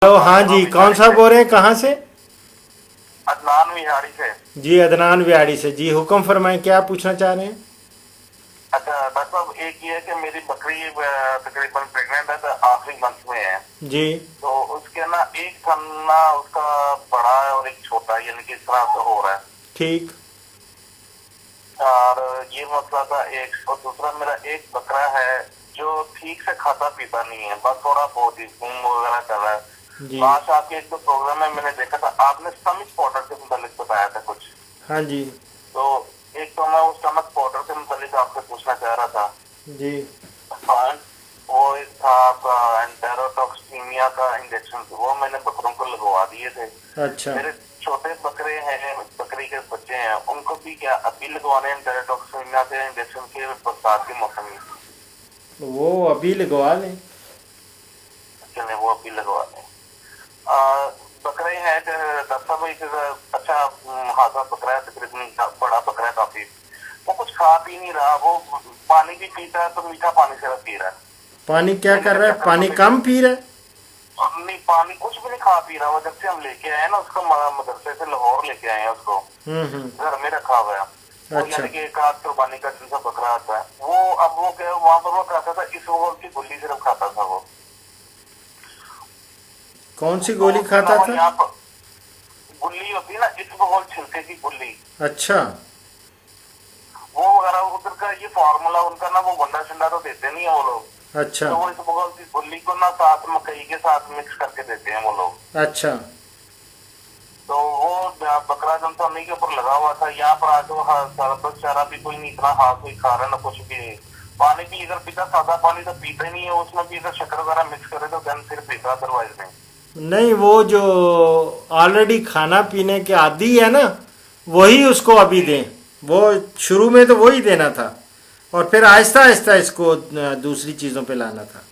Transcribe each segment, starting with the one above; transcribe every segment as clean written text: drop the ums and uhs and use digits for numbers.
Hello, हाँ जी, कौन सा बोल रहे हैं, कहाँ से? अदनान विहाड़ी से। जी, अदनान व्याड़ी से। जी, हुक्म फरमाएं, क्या पूछना चाह रहे हैं? अच्छा डॉक्टर साहब, एक ये है कि मेरी बकरी तकरीबन प्रेग्नेंट है, तो आखिरी मंथ में है। जी। तो उसके ना एक थन ना उसका बड़ा है और एक छोटा है, यानी कि इस तरह से हो रहा है। ठीक। और ये मसला था एक, और दूसरा मेरा एक बकरा है जो ठीक से खाता पीता नहीं है, बस थोड़ा बहुत ही घूम वगैरह कर रहा है। जी। आज आपके एक दो प्रोग्राम में मैंने देखा था, आपने स्टमक पाउडर के मुतालिक बताया था कुछ। हाँ जी। तो एक तो मैं उस स्टमक पाउडर के मुतालिक आपसे पूछना चाह रहा था। जी। हाँ, वो एक था आपका एंटेरोटॉक्सीमिया का इंजेक्शन, वो मैंने बकरों को लगवा दिए थे। अच्छा। मेरे छोटे बकरे हैं, बकरी के बच्चे हैं, उनको भी क्या अभी लगवाने हैं एंटेरोटॉक्सीमिया के इंजेक्शन के बरसात के मौसम में? वो अभी लगवा लें। चले वो अभी लगवा लें। बकरे हैं डॉक्टर साहब, एक अच्छा हाथा बकरा है, तकरीबन बड़ा बकरा है काफी। वो कुछ खा पी नहीं रहा, वो पानी भी पीता है तो मीठा पानी सिर्फ पी रहा है। पानी क्या कर रहा है? पानी कम पी रहा है? नहीं, पानी कुछ भी नहीं खा पी रहा। वो जब से हम लेके आए ना उसको, मदरसे से लाहौर लेके आए हैं उसको, घर में रखा हुआ है। वो अच्छा। यानी कि एक आध कुर्बानी का जिनसा बकरा आता है वो, अब वो क्या वहां पर वो खाता था, इस वक्त की गुल्ली सिर्फ खाता था वो। कौन सी गोली खाता था? यहाँ पर गुल्ली होती है ना, इस बगौल छिलके की गुल्ली, अच्छा। वो वगैरह उधर का ये फॉर्मूला उनका ना, वो वंडा शंडा तो देते नहीं है वो लोग। अच्छा। तो वो इस बगौल की गुल्ली को ना साथ मकई के साथ मिक्स करके देते हैं वो लोग। अच्छा। तो वो बकरा जन तो नहीं के ऊपर लगा हुआ था। यहाँ पर आज वो सरबत चारा भी कोई नहीं, इतना हाथ कोई खा रहा ना कुछ भी नहीं। पानी भी अगर पीता, सादा पानी तो पीता ही नहीं है, उसमें भी अगर शक्कर वगैरह मिक्स करे तो देन फिर पीता, अदरवाइज नहीं। नहीं, वो जो ऑलरेडी खाना पीने के आदी है ना, वही उसको अभी दें। वो शुरू में तो वही देना था, और फिर आहिस्ता आहिस्ता इसको दूसरी चीज़ों पे लाना था।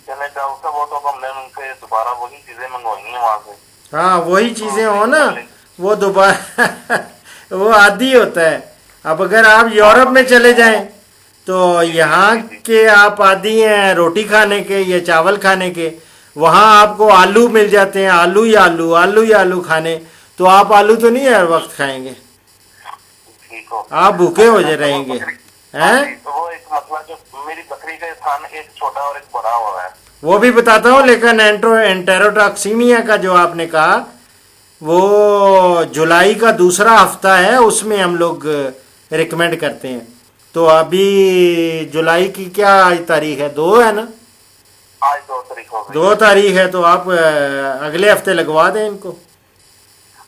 चले जाओ उसका, वो तो हमने उनसे दोबारा वही चीजें मंगवाई हैं वहां से। हाँ, वही चीज़ें हो ना, वो दोबारा वो आदी होता है। अब अगर आप यूरोप में चले जाएं तो यहाँ के आप आदी हैं रोटी खाने के या चावल खाने के, वहाँ आपको आलू मिल जाते हैं, आलू ही आलू, आलू ही आलू खाने। तो आप आलू तो नहीं हर वक्त खाएंगे, ठीक हो, आप भूखे हो जाए रहेंगे हैं। तो वो एक मतलब जो मेरी बकरी का स्थान एक छोटा और एक बड़ा हुआ है, वो भी बताता हूँ, लेकिन एंटेरोटॉक्सीमिया का जो आपने कहा, वो जुलाई का दूसरा हफ्ता है, उसमें हम लोग रिकमेंड करते हैं। तो अभी जुलाई की क्या तारीख है? 2 है ना? आज 2 तारीख हो गई। 2 तारीख है, तो आप अगले हफ्ते लगवा दें इनको।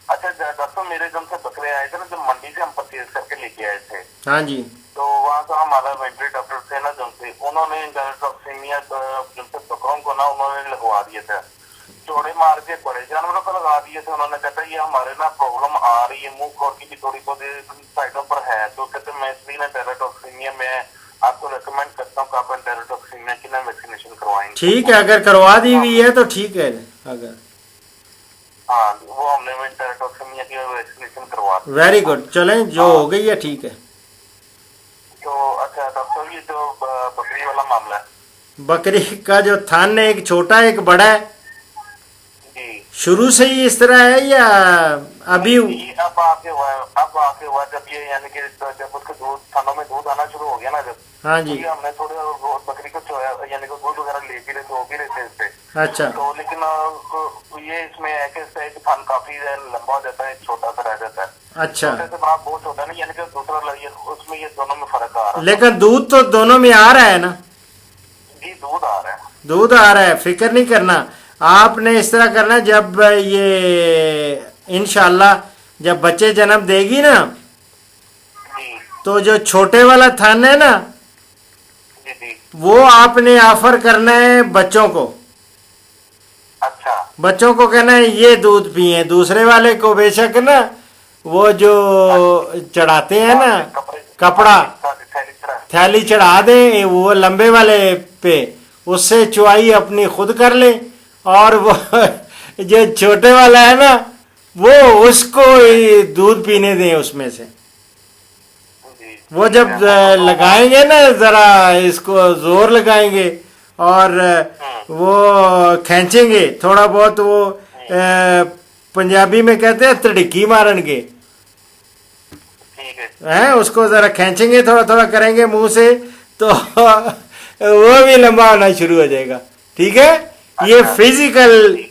अच्छा डॉक्टर, मेरे जब से बकरे आए थे ना, जब मंडी से हम परचेज करके लेके आए थे, हाँ जी। तो वहाँ का हमारा वेटरी डॉक्टर थे ना जिनसे, उन्होंने एंटेरोटॉक्सीमिया जिनसे बकरों को ना उन्होंने लगवा दिए थे, चौड़े मार के बड़े जानवरों को लगा दिए थे। उन्होंने कहता ये हमारे ना प्रॉब्लम आ रही है, मुंह खोर की भी थोड़ी बहुत साइडों पर है, तो कहते मैं इसलिए ना एंटेरोटॉक्सीमिया में आपको रिकमेंड करता हूँ कि आप एंटेरोटॉक्सीमिया की ना वैक्सीनेशन करवाएंगे। ठीक है, अगर करवा दी हुई है तो ठीक है। अगर हाँ, वो हमने एंटेरोटॉक्सीमिया की वैक्सीनेशन करवा दी। वेरी गुड, चलें, जो हो गई है ठीक है। तो अच्छा डॉक्टर, ये जो बकरी वाला मामला है, बकरी का जो थान है, एक छोटा एक बड़ा है, जी शुरू से ही इस तरह है या अभी? ये अब आके हुआ है, अब आके हुआ जब ये यानी कि जब उसके दूध थानों में दूध आना शुरू हो गया ना, जब हाँ तो जी। ये हमने थोड़े बकरी को चोया, यानी कि दूध वगैरह ले भी रहे थे, हो भी रहे थे इससे। अच्छा। तो लेकिन ये इसमें है कि इसका एक थान काफी लंबा हो जाता है, एक छोटा सा रह जाता है। अच्छा। छोटे से बड़ा बहुत छोटा नहीं, यानी कि दूसरा उसमें ये दोनों में फर्क आ रहा है। लेकिन दूध तो दोनों में आ रहा है ना? जी दूध आ रहा है। दूध आ रहा है, फिक्र नहीं करना। आपने इस तरह करना, जब ये इंशाल्लाह जब बच्चे जन्म देगी ना, जी तो जो छोटे वाला थान है ना, जी जी। वो आपने ऑफर करना है बच्चों को। अच्छा बच्चों को कहना है ये दूध पिए, दूसरे वाले को बेशक ना वो जो चढ़ाते हैं ना कपड़ा, थैली चढ़ा दें वो लंबे वाले पे, उससे चुआई अपनी खुद कर ले, और वो जो छोटे वाला है ना, वो उसको ही दूध पीने दें उसमें से। जी। वो जब लगाएंगे ना, जरा इसको जोर लगाएंगे, और वो खींचेंगे थोड़ा बहुत, वो पंजाबी में कहते हैं तड़िकी मारनगे, ठीक है। हैं उसको जरा खींचेंगे, थोड़ा थोड़ा करेंगे मुंह से, तो वो भी लंबा होना शुरू हो जाएगा। ठीक है, ये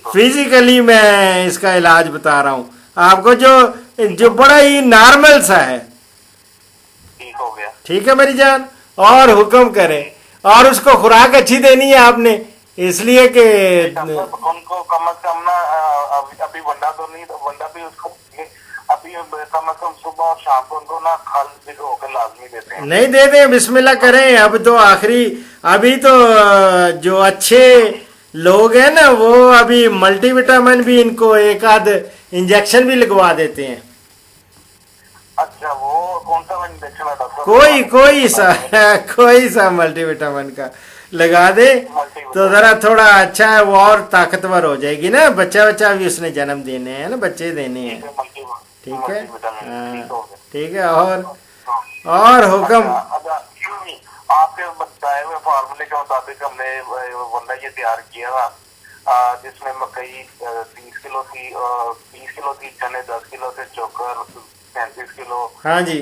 फिजिकली मैं इसका इलाज बता रहा हूँ आपको, जो बड़ा ही नॉर्मल सा है। ठीक हो गया। ठीक है मेरी जान, और हुक्म करें, और उसको खुराक अच्छी देनी है आपने, इसलिए कि उनको कम से कम ना अभी वंडा तो नहीं, तो वंडा भी उसको अभी कम से कम सुबह और शाम को उनको ना खल भिगो के लाजमी देते हैं। नहीं दे दें, बिस्मिल्लाह करें। अब तो आखिरी, अभी तो जो अच्छे लोग हैं ना, वो अभी मल्टीविटामिन भी इनको एक आध इंजेक्शन भी लगवा देते हैं। अच्छा, वो कौन सा इंजेक्शन है डॉक्टर? कोई सा मल्टीविटामिन का लगा दे तो जरा थोड़ा अच्छा है, वो और ताकतवर हो जाएगी ना। बच्चा भी उसने जन्म देने हैं ना, बच्चे देने हैं। ठीक है, हाँ, ठीक है। और हुक्म। आपके बताए हुए फार्मूले के मुताबिक हमने वंडा ये तैयार किया था, जिसमें मकई 30 किलो थी, 20 किलो थी चने, 10 किलो थे चोकर, 35 किलो, हाँ जी,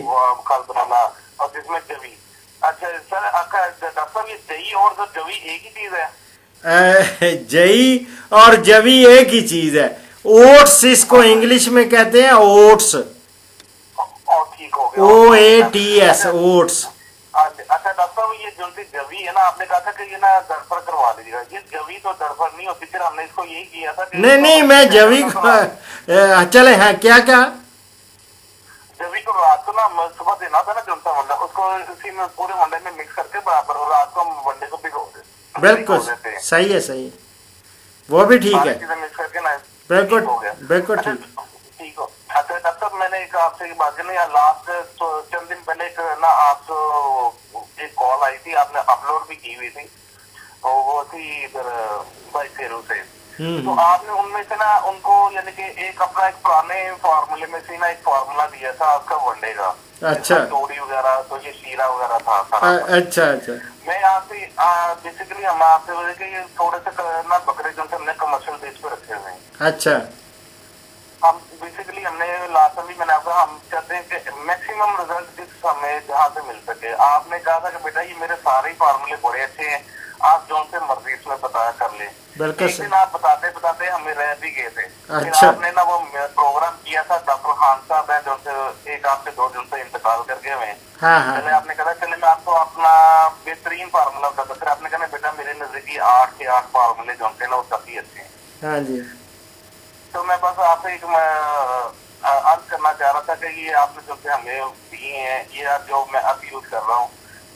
खल बनाना, और जिसमें जवी। अच्छा सर, डॉक्टर साहब ये जई और जो जवी एक ही चीज है? जई और जवी एक ही चीज है। ओट्स इसको इंग्लिश में कहते हैं, ओट्स, और ठीक हो गया, OATS, ओट्स। अच्छा डॉक्टर साहब, ये जो जवी है ना, आपने कहा था कि ये ना दरफर करवा दीजिएगा। ये जवी तो दरफर नहीं होती, फिर हमने इसको यही किया था। नहीं, मैं जवी चले, हाँ क्या जवी को रात को ना सुबह देना था ना, जो सा वंडा, उसको इसी में पूरे वंडे में मिक्स करके बराबर, और रात को हम वंडे को भिगो देते। बिल्कुल सही है, वो भी ठीक है, मिक्स करके ना, बिल्कुल ठीक। ठीक हो। अच्छा डॉक्टर साहब, मैंने एक आपसे एक बात करनी है। लास्ट चंद दिन पहले एक ना आपसे एक कॉल आई थी, आपने अपलोड भी की हुई थी, तो वो थी इधर भाई फेरू से। तो आपने उनमें से ना उनको, यानी कि एक अपना एक पुराने फार्मूले में से ना एक फार्मूला दिया था आपका वनडे का। अच्छा, तोड़ी वगैरह, तो ये शीरा वगैरह था। अच्छा। मैं आपसे बेसिकली हम आपसे बोले कि ये थोड़े से ना बकरे जो हमने कमर्शियल बेस पे रखे हुए हैं। अच्छा, हम बेसिकली हमने लास्ट में भी मैंने आपको, हम चाहते हैं कि मैक्सिमम रिजल्ट जिस हमें जहाँ से मिल सके। आपने कहा था कि बेटा ये मेरे सारे ही फार्मूले बड़े अच्छे हैं, आप जो से मर्जी इसमें बताया कर ले। लेकिन आप बताते बताते हमें रह भी गए थे। अच्छा। आपने ना वो प्रोग्राम किया था, डॉक्टर खान साहब है जो से एक आपसे 2 दिन से इंतकाल कर गए हुए। हाँ। पहले आपने कहा चले मैं आपको अपना बेहतरीन फार्मूला बताता, फिर आपने कहा बेटा मेरे नजदीक 8 के 8 फार्मूले जो थे ना वो काफी अच्छे हैं। हाँ जी। तो मैं बस आपसे एक अर्ज करना चाह रहा था कि ये आपने जो हमें दिए हैं, ये जो मैं अब यूज कर रहा हूँ,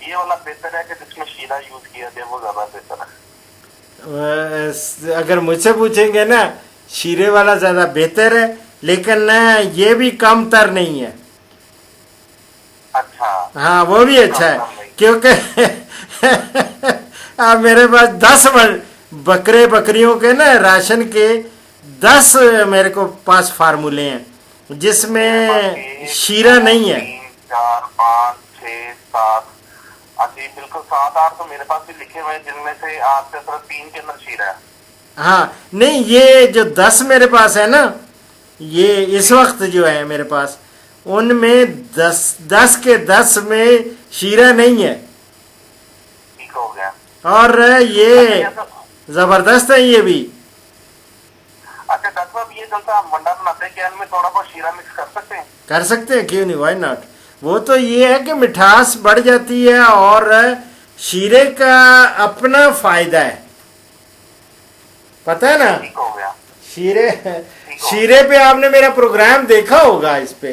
ये वाला बेहतर है कि जिसमें शीरा यूज किया जाए वो ज्यादा बेहतर है? अगर मुझसे पूछेंगे ना, शीरे वाला ज्यादा बेहतर है, लेकिन ना ये भी कम तर नहीं है। अच्छा, हाँ वो भी अच्छा है, क्योंकि अब मेरे पास 10 बकरे बकरियों के ना राशन के 10 मेरे को पास फार्मूले हैं, जिसमें शीरा नहीं है। 3, 4, 5, 6, 7, जी बिल्कुल 7, 8 तो मेरे पास भी लिखे हुए हैं, जिनमें से आपके तरफ 3 के अंदर शीरा है। हाँ नहीं, ये जो 10 मेरे पास है ना, ये इस वक्त जो है मेरे पास, उनमें 10 के 10 में शीरा नहीं है। ठीक हो गया। और ये जबरदस्त है ये भी। अच्छा डॉक्टर साहब, ये जो आप वंडा बनाते हैं, क्या इनमें थोड़ा बहुत शीरा मिक्स कर सकते हैं? कर सकते हैं, क्यों नहीं, व्हाई नॉट। वो तो ये है कि मिठास बढ़ जाती है, और शीरे का अपना फायदा है, पता है ना। ठीक हो गया। शीरे पे आपने मेरा प्रोग्राम देखा होगा, इस पे।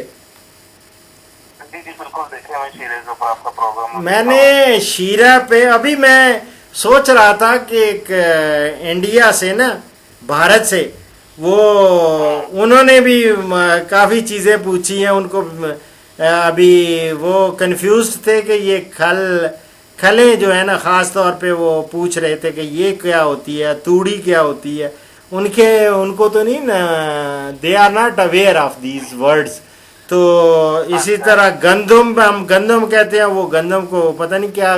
जी बिल्कुल देखे हुए शीरे के ऊपर आपका प्रोग्राम। मैंने शीरा पे, अभी मैं सोच रहा था कि एक इंडिया से ना, भारत से, वो उन्होंने भी काफ़ी चीज़ें पूछी हैं उनको। अभी वो कंफ्यूज थे कि ये खलें जो है ना, ख़ास तौर पे वो पूछ रहे थे कि ये क्या होती है, तूड़ी क्या होती है। उनको तो नहीं ना, they are not aware of these words. तो इसी तरह गंदम, हम गंदम कहते हैं, वो गंदम को पता नहीं क्या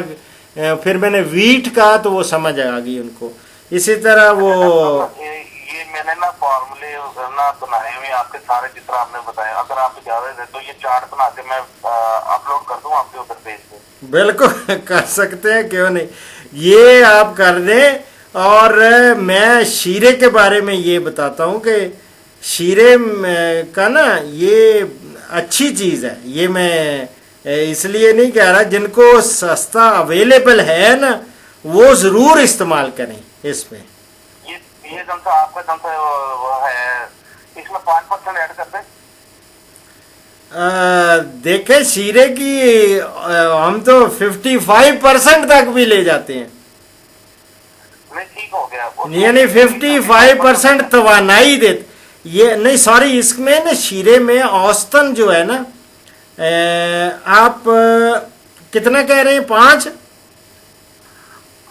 फिर मैंने वीट कहा तो वो समझ आ गई उनको। इसी तरह वो ये मैंने ना फॉर्मूले ना बनाए हुए आपके सारे, जिस तरह आपने बताया। अगर आप इजाजत है तो ये चार्ट बना के मैं अपलोड कर दूं आपके उधर पेज पे? बिल्कुल कर सकते हैं, क्यों नहीं, ये आप कर दें। और मैं शीरे के बारे में ये बताता हूँ कि शीरे का ना ये अच्छी चीज़ है। ये मैं इसलिए नहीं कह रहा, जिनको सस्ता अवेलेबल है ना वो ज़रूर इस्तेमाल करें इसमें। ये जन सा आपका जन सा वो है, इसमें 5% ऐड कर दें? देखें शीरे की हम तो 55% तक भी ले जाते हैं। नहीं ठीक हो गया, यानी 55% तवानाई देते ये नहीं, सॉरी, इसमें ना शीरे में औसतन जो है ना आप कितना कह रहे हैं, 5?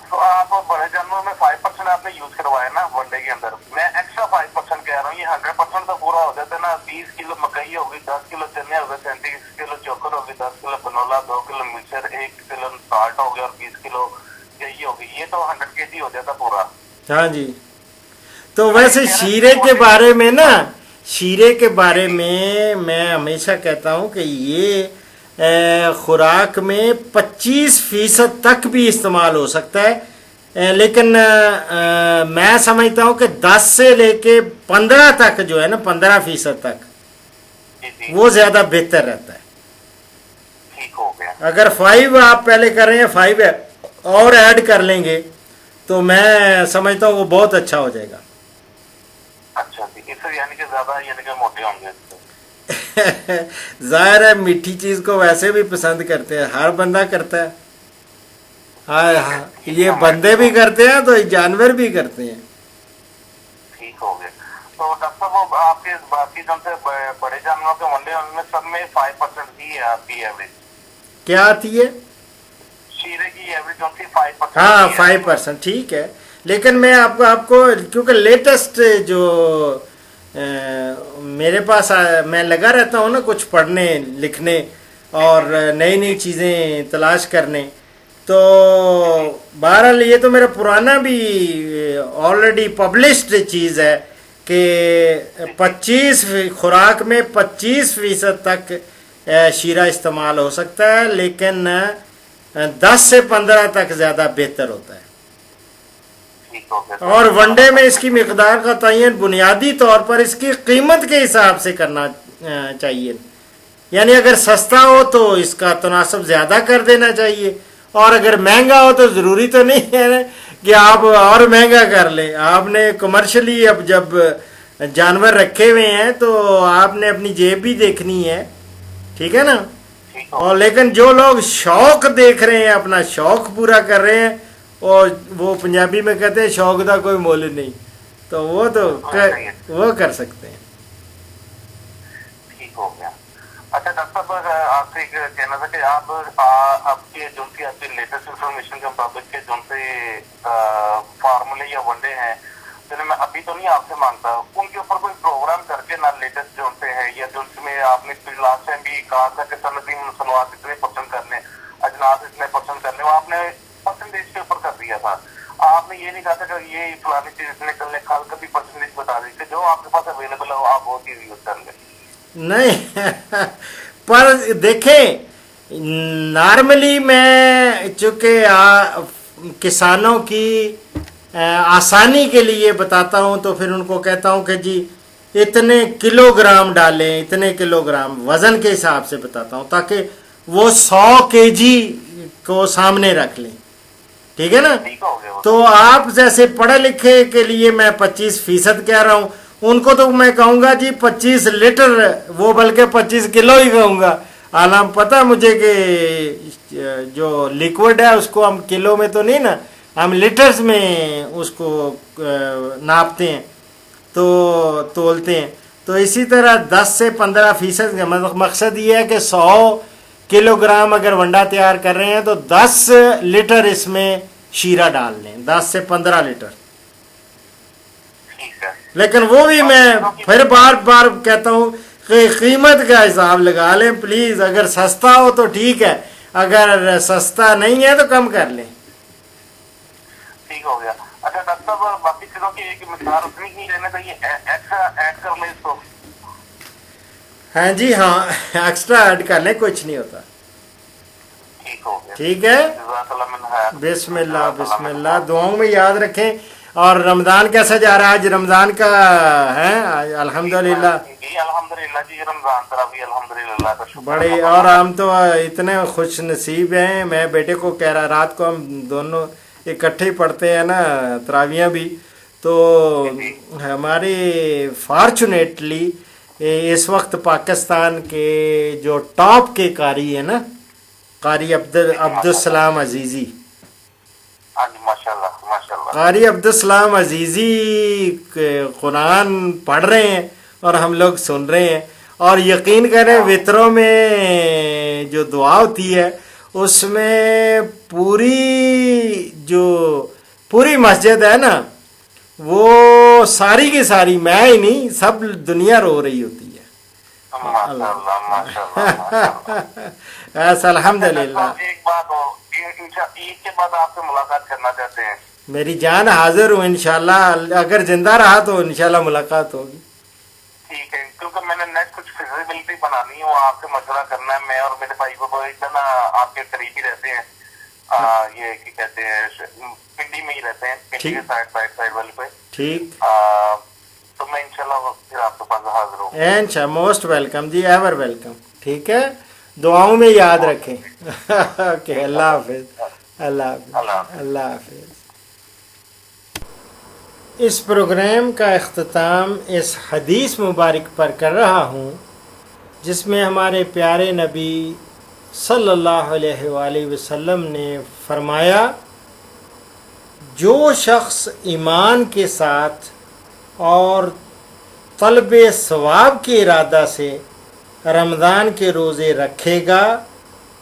तो आप बड़े जानवरों में 5% आपने यूज करवाया ना वनडे के अंदर, मैं एक्स्ट्रा 5% कह रहा हूँ। ये 100% तो पूरा हो जाता है ना। 20 किलो मकई होगी, 10 किलो चने हो गए, 37 किलो चोकर होगी, 10 किलो बनोला, 2 किलो मिक्सर, 1 किलो साल्ट हो गया और 20 किलो यही होगी। ये तो 100 kg हो जाता पूरा। हाँ जी। तो वैसे शीरे के बारे में ना, शीरे के बारे में मैं हमेशा कहता हूँ कि ये खुराक में 25% तक भी इस्तेमाल हो सकता है, लेकिन मैं समझता हूँ कि 10 से लेके 15 तक जो है ना, 15% तक वो ज़्यादा बेहतर रहता है। ठीक हो गया। अगर 5 आप पहले कर रहे हैं, 5 और ऐड कर लेंगे तो मैं समझता हूँ वो बहुत अच्छा हो जाएगा। अच्छा जी, इससे यानी कि ज्यादा यानी कि मोटे होंगे। जाहिर है मीठी चीज को वैसे भी पसंद करते हैं, हर बंदा करता है। हाँ हाँ, ये बंदे भी करते हैं तो जानवर भी करते हैं। ठीक हो गया। तो डॉक्टर साहब वो आपके बाकी जन से बड़े जानवरों के वनडे उनमें सब में 5% ही है आपकी एवरेज? क्या आती है? शीरे की एवरेज जो थी 5%। हाँ 5%, ठीक है। लेकिन मैं आपको क्योंकि लेटेस्ट जो मेरे पास मैं लगा रहता हूँ ना कुछ पढ़ने लिखने और नई नई चीज़ें तलाश करने, तो बहरहाल ये तो मेरा पुराना भी ऑलरेडी पब्लिश्ड चीज़ है कि 25 खुराक में 25% तक शीरा इस्तेमाल हो सकता है, लेकिन 10 से 15 तक ज़्यादा बेहतर होता है। और वनडे में इसकी मिकदार का तयन बुनियादी तौर पर इसकी कीमत के हिसाब से करना चाहिए। यानी अगर सस्ता हो तो इसका तनासब ज़्यादा कर देना चाहिए, और अगर महंगा हो तो ज़रूरी तो नहीं है कि आप और महंगा कर लें। आपने कमर्शियली अब जब जानवर रखे हुए हैं तो आपने अपनी जेब भी देखनी है, ठीक है ना। और लेकिन जो लोग शौक देख रहे हैं, अपना शौक पूरा कर रहे हैं, और वो पंजाबी में कहते हैं शौक का कोई मोल नहीं, तो वो तो वो कर सकते हैं। ठीक हो गया। अच्छा डॉक्टर साहब, आपसे कहना था कि आप आपके जो सी आपकी लेटेस्ट इंफॉर्मेशन के मुताबिक के जो से फार्मूले या वनडे हैं, जिन्हें मैं अभी तो नहीं आपसे मांगता, उनके ऊपर कोई प्रोग्राम करके ना लेटेस्ट जो से है या जो में आपने लास्ट टाइम भी कहा था कि सनदी सनवाद इतने % करने, अजनास इतने % करने, वो आपने परसेंटेज के ऊपर कर दिया था। आपने ये नहीं कहा था कि ये फलानी चीज इतने करने, कल का भी परसेंटेज बता दी कि जो आपके पास अवेलेबल है आप वो चीज यूज कर लें। नहीं पर देखें, नॉर्मली मैं चूँकि किसानों की आसानी के लिए बताता हूँ, तो फिर उनको कहता हूँ कि जी इतने किलोग्राम डालें, इतने किलोग्राम वज़न के हिसाब से बताता हूँ, ताकि वो 100 kg को सामने रख लें, ठीक है ना। तो आप जैसे पढ़े लिखे के लिए मैं 25% कह रहा हूँ, उनको तो मैं कहूँगा जी 25 लीटर, वो बल्कि 25 किलो ही कहूँगा। हालांकि पता मुझे कि जो लिक्विड है उसको हम किलो में तो नहीं ना, हम लीटर्स में उसको नापते हैं, तो तोलते हैं। तो इसी तरह 10 से 15% का मकसद ये है कि 100 किलोग्राम अगर वंडा तैयार कर रहे हैं तो 10 लीटर इसमें शीरा डाल लें, 10 से 15 लीटर। लेकिन वो भी मैं फिर बार बार कहता हूँ कि कीमत का हिसाब लगा लें प्लीज़। अगर सस्ता हो तो ठीक है, अगर सस्ता नहीं है तो कम कर लें। ठीक हो गया। अच्छा डॉक्टर साहब, बाकी चीजों की एक मिसाल उतनी ही रहने चाहिए, एक्स्ट्रा ऐड कर ले इसको? हाँ जी, हाँ, एक्स्ट्रा ऐड कर लें, कुछ नहीं होता। ठीक हो गया, ठीक है, जज़ाकल्लाह मिन खैर। बिस्मिल्लाह बिस्मिल्लाह। दुआओं में याद रखें। और रमज़ान कैसा जा रहा है? आज रमज़ान का है, आज अल्हम्दुलिल्लाह जी अल्हम्दुलिल्लाह जी, रमजान तरह भी अल्हम्दुलिल्लाह का शुक्र बड़े। है। और हम तो इतने खुश नसीब हैं। मैं बेटे को कह रहा, रात को हम दोनों इकट्ठे ही पढ़ते हैं ना तरावियाँ भी, तो हमारे फॉर्चुनेटली इस वक्त पाकिस्तान के जो टॉप के कारी है ना, कारी अब्दुल अजीज़ी, हाँ जी माशाल्लाह माशाल्लाह। कारी अब्दुल अजीज़ी कुरान पढ़ रहे हैं और हम लोग सुन रहे हैं। और यकीन करें, वित्रों में जो दुआ होती है उसमें पूरी मस्जिद है ना, वो सारी की सारी, मैं ही नहीं, सब दुनिया रो रही होती है। माशाल्लाह माशाल्लाह। ऐसा अल्हम्दुलिल्लाह। एक बात और, ईद के बाद आपसे मुलाकात करना चाहते हैं। मेरी जान हाजिर हूँ इंशाल्लाह, अगर जिंदा रहा तो इंशाल्लाह मुलाकात होगी। ठीक है, क्योंकि मैंने नेक्स्ट कुछ फिजिबिलिटी बनानी है, वो आपसे मशवरा करना है। मैं और मेरे भाई बाबा इतना आपके करीब ही रहते हैं, ये क्या कहते हैं, पिंडी में ही रहते हैं, पिंडी के साइड वाले पे। ठीक, तो मैं इंशाल्लाह फिर आपके पास हाजिर हूँ। एंड मोस्ट वेलकम जी, एवर वेलकम। ठीक है, दुआओं में याद रखें। ओके, अल्लाह हाफिज, अल्लाह हाफिज, अल्लाह हाफिज। इस प्रोग्राम का इख्तिताम इस हदीस मुबारक पर कर रहा हूँ, जिसमें हमारे प्यारे नबी सल्लल्लाहु अलैहि वसल्लम ने फरमाया, जो शख्स ईमान के साथ और तलब सवाब के इरादा से रमज़ान के रोज़े रखेगा,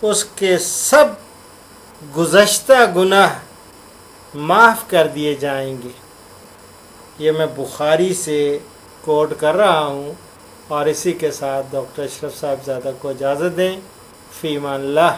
उसके सब गुज़श्ता गुनाह माफ़ कर दिए जाएंगे। ये मैं बुखारी से कोट कर रहा हूँ। और इसी के साथ डॉक्टर अशरफ साहबज़ादा को इजाज़त दें। फ़ी अमान अल्लाह।